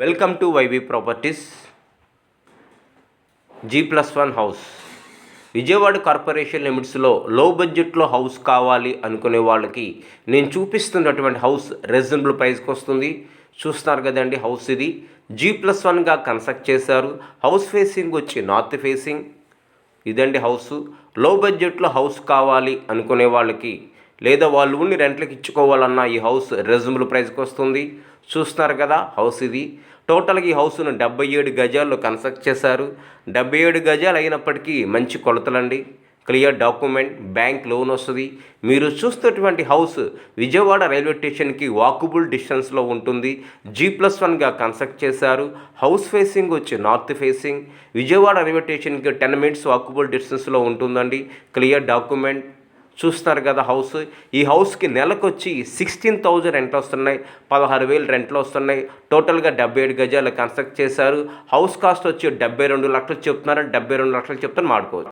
Welcome to YV properties. G+1 house Vijayawada corporation లిమిట్స్లో లో బడ్జెట్లో హౌస్ కావాలి అనుకునే వాళ్ళకి నేను చూపిస్తున్నటువంటి హౌస్ రీజనబుల్ ప్రైస్కి వస్తుంది. చూస్తున్నారు కదండి, హౌస్ ఇది G+1గా కన్స్ట్రక్ట్ చేశారు. హౌస్ ఫేసింగ్ వచ్చి నార్త్ ఫేసింగ్. ఇదండి హౌస్. లో బడ్జెట్లో హౌస్ కావాలి అనుకునే వాళ్ళకి లేదా వాళ్ళు ఉండి రెంట్లకు ఇచ్చుకోవాలన్నా ఈ హౌస్ రీజనబుల్ ప్రైస్కి వస్తుంది. చూస్తున్నారు కదా, హౌస్ ఇది. టోటల్గా ఈ హౌస్ను 77 గజాల్లో కన్స్ట్రక్ట్ చేశారు. 77 గజాలు అయినప్పటికీ మంచి కొలతలండి. క్లియర్ డాక్యుమెంట్, బ్యాంక్ లోన్ వస్తుంది. మీరు చూస్తున్నటువంటి హౌస్ విజయవాడ రైల్వే స్టేషన్కి వాకబుల్ డిస్టెన్స్లో ఉంటుంది. G+1గా కన్స్ట్రక్ట్ చేశారు. హౌస్ ఫేసింగ్ వచ్చి నార్త్ ఫేసింగ్. విజయవాడ రైల్వే స్టేషన్కి 10 minutes వాకబుల్ డిస్టెన్స్లో ఉంటుందండి. Clear document. చూస్తున్నారు కదా హౌస్. ఈ హౌస్కి నెలకు వచ్చి 16,000 రెంట్లు వస్తున్నాయి, 16,000 రెంట్లు వస్తున్నాయి. టోటల్గా 77 గజాలు కన్స్ట్రక్ట్ చేశారు. హౌస్ కాస్ట్ వచ్చి 72 లక్షలు చెప్తున్నారు. 72 లక్షలు చెప్తాను మాడుకోవచ్చు.